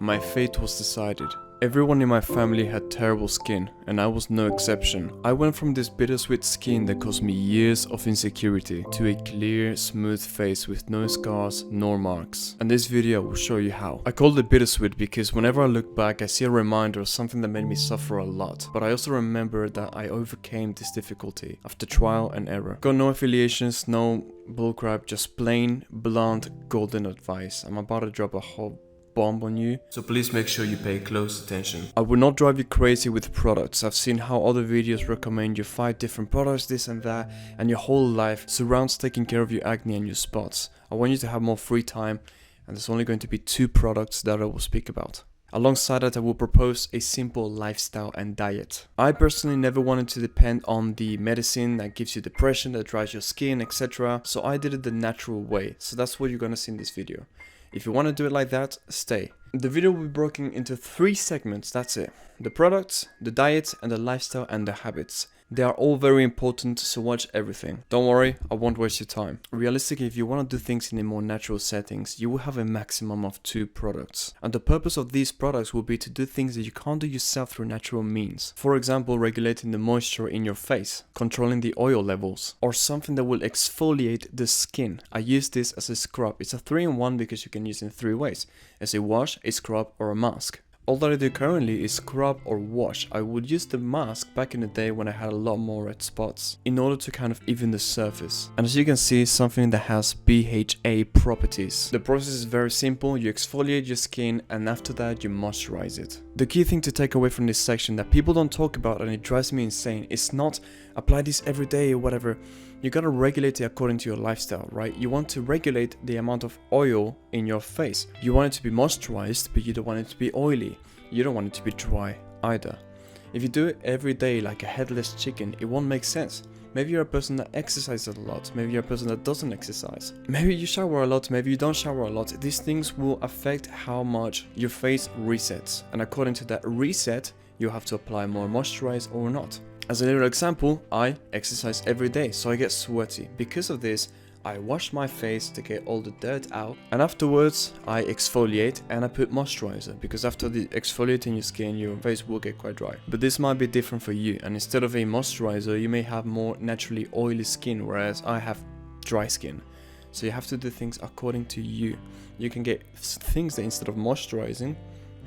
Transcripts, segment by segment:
my fate was decided. Everyone in my family had terrible skin, and I was no exception. I went from this bittersweet skin that caused me years of insecurity to a clear, smooth face with no scars nor marks. And this video will show you how. I called it bittersweet because whenever I look back, I see a reminder of something that made me suffer a lot. But I also remember that I overcame this difficulty after trial and error. Got no affiliations, no bullcrap, just plain, blunt, golden advice. I'm about to drop a whole bomb on you, so please make sure you pay close attention. I will not drive you crazy with products. I've seen how other videos recommend you 5 different products, this and that, and your whole life surrounds taking care of your acne and your spots. I want you to have more free time, and there's only going to be 2 products that I will speak about. Alongside that, I will propose a simple lifestyle and diet. I personally never wanted to depend on the medicine that gives you depression, that dries your skin, etc. So I did it the natural way. So that's what you're gonna see in this video. If you want to do it like that, stay. The video will be broken into 3 segments, that's it. The products, the diet, and the lifestyle and the habits. They are all very important, so watch everything. Don't worry, I won't waste your time. Realistically, if you want to do things in a more natural settings, you will have a maximum of 2 products. And the purpose of these products will be to do things that you can't do yourself through natural means. For example, regulating the moisture in your face, controlling the oil levels, or something that will exfoliate the skin. I use this as a scrub. It's a 3-in-1 because you can use it in 3 ways. As a wash, a scrub, or a mask. All that I do currently is scrub or wash. I would use the mask back in the day when I had a lot more red spots in order to kind of even the surface. And as you can see, something that has BHA properties. The process is very simple. You exfoliate your skin and after that you moisturize it. The key thing to take away from this section that people don't talk about and it drives me insane is not apply this every day or whatever. You gotta regulate it according to your lifestyle, right? You want to regulate the amount of oil in your face. You want it to be moisturized, but you don't want it to be oily. You don't want it to be dry either. If you do it every day like a headless chicken, it won't make sense. Maybe you're a person that exercises a lot. Maybe you're a person that doesn't exercise. Maybe you shower a lot. Maybe you don't shower a lot. These things will affect how much your face resets. And according to that reset, you have to apply more moisturizer or not. As a little example, I exercise every day, so I get sweaty. Because of this, I wash my face to get all the dirt out, and afterwards I exfoliate and I put moisturizer, because after the exfoliating your skin, your face will get quite dry. But this might be different for you, and instead of a moisturizer, you may have more naturally oily skin, whereas I have dry skin. So you have to do things according to you. You can get things that instead of moisturizing,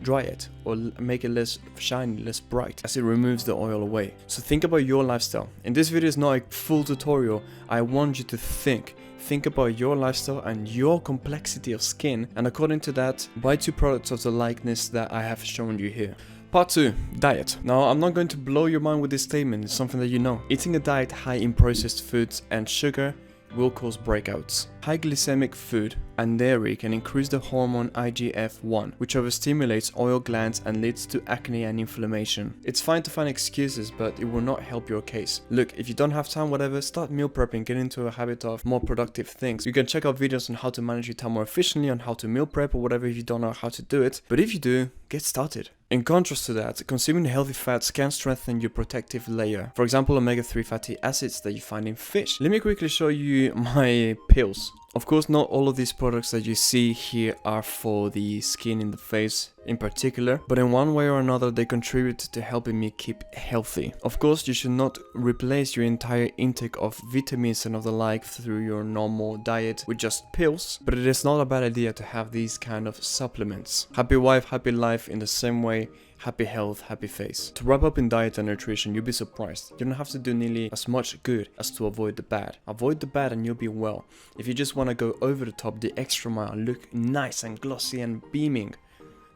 dry it or make it less shiny, less bright, as it removes the oil away. So think about your lifestyle. And this video is not a full tutorial. I want you to think about your lifestyle and your complexity of skin, and according to that, buy 2 products of the likeness that I have shown you here. Part 2, diet. Now, I'm not going to blow your mind with this statement, it's something that you know. Eating a diet high in processed foods and sugar will cause breakouts. High glycemic food and dairy can increase the hormone IGF-1, which overstimulates oil glands and leads to acne and inflammation. It's fine to find excuses, but it will not help your case. Look, if you don't have time, whatever, start meal prepping, get into a habit of more productive things. You can check out videos on how to manage your time more efficiently, on how to meal prep or whatever if you don't know how to do it. But if you do, get started. In contrast to that, consuming healthy fats can strengthen your protective layer. For example, omega-3 fatty acids that you find in fish. Let me quickly show you my pills. Of course, not all of these products that you see here are for the skin in the face in particular, but in one way or another they contribute to helping me keep healthy. Of course, you should not replace your entire intake of vitamins and of the like through your normal diet with just pills, but it is not a bad idea to have these kind of supplements. Happy wife, happy life in the same way. Happy health, happy face. To wrap up in diet and nutrition, you'll be surprised. You don't have to do nearly as much good as to avoid the bad. Avoid the bad and you'll be well. If you just want to go over the top, the extra mile, look nice and glossy and beaming,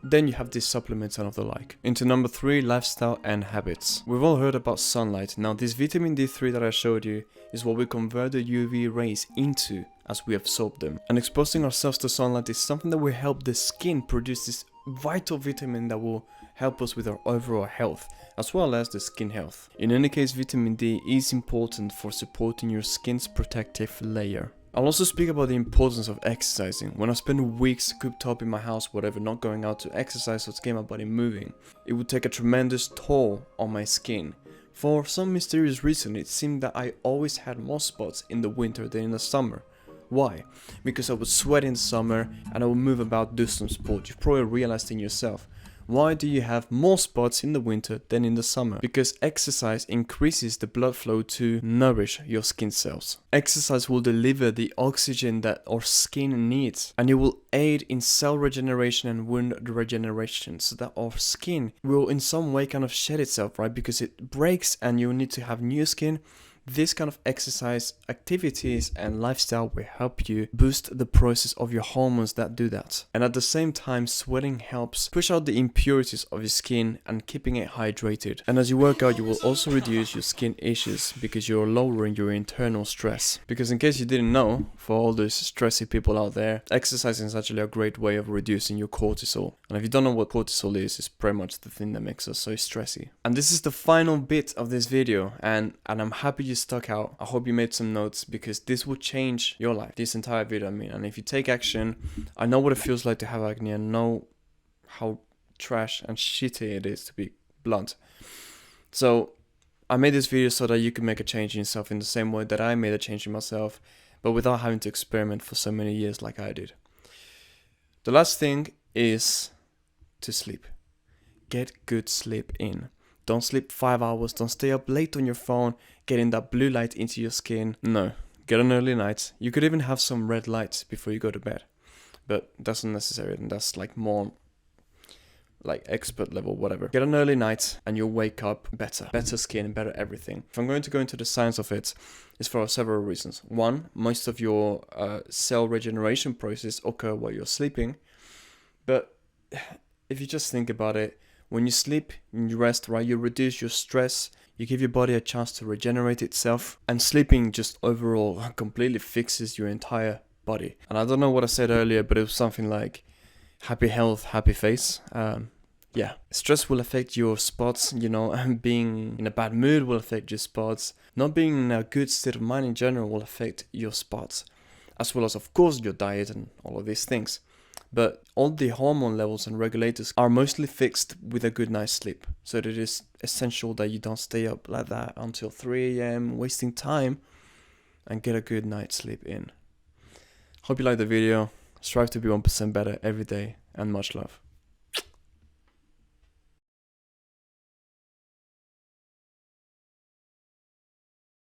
then you have these supplements and of the like. Into number 3, lifestyle and habits. We've all heard about sunlight. Now this vitamin D3 that I showed you is what we convert the UV rays into as we absorb them. And exposing ourselves to sunlight is something that will help the skin produce this vital vitamin that will help us with our overall health, as well as the skin health. In any case, vitamin D is important for supporting your skin's protective layer. I'll also speak about the importance of exercising. When I spend weeks cooped up in my house, whatever, not going out to exercise or to get my body moving, it would take a tremendous toll on my skin. For some mysterious reason, it seemed that I always had more spots in the winter than in the summer. Why? Because I would sweat in the summer and I would move about, do some sport. You've probably realized in yourself. Why do you have more spots in the winter than in the summer? Because exercise increases the blood flow to nourish your skin cells. Exercise will deliver the oxygen that our skin needs, and it will aid in cell regeneration and wound regeneration, so that our skin will in some way kind of shed itself, right? Because it breaks and you need to have new skin. This kind of exercise activities and lifestyle will help you boost the process of your hormones that do that. And at the same time, sweating helps push out the impurities of your skin and keeping it hydrated. And as you work out, you will also reduce your skin issues because you're lowering your internal stress. Because in case you didn't know, for all those stressy people out there, exercising is actually a great way of reducing your cortisol. And if you don't know what cortisol is, it's pretty much the thing that makes us so stressy. And this is the final bit of this video, and I'm happy you stuck out. I hope you made some notes, because this will change your life, this entire video, I mean. And if you take action, I know what it feels like to have acne, and know how trash and shitty it is, to be blunt. So I made this video so that you can make a change in yourself in the same way that I made a change in myself, but without having to experiment for so many years like I did. The last thing is to sleep. Get good sleep in. Don't sleep 5 hours, don't stay up late on your phone, getting that blue light into your skin. No, get an early night. You could even have some red lights before you go to bed, but that's not necessary, and that's like more like expert level, whatever. Get an early night and you'll wake up better skin, better everything. If I'm going to go into the science of it, it's for several reasons. One, most of your cell regeneration process occur while you're sleeping, but if you just think about it, when you sleep and you rest, right, you reduce your stress, you give your body a chance to regenerate itself, and sleeping just overall completely fixes your entire body. And I don't know what I said earlier, but it was something like happy health, happy face. Yeah, stress will affect your spots, you know, and being in a bad mood will affect your spots. Not being in a good state of mind in general will affect your spots, as well as, of course, your diet and all of these things. But all the hormone levels and regulators are mostly fixed with a good night's sleep. So it is essential that you don't stay up like that until 3 a.m. wasting time, and get a good night's sleep in. Hope you liked the video. Strive to be 1% better every day, and much love.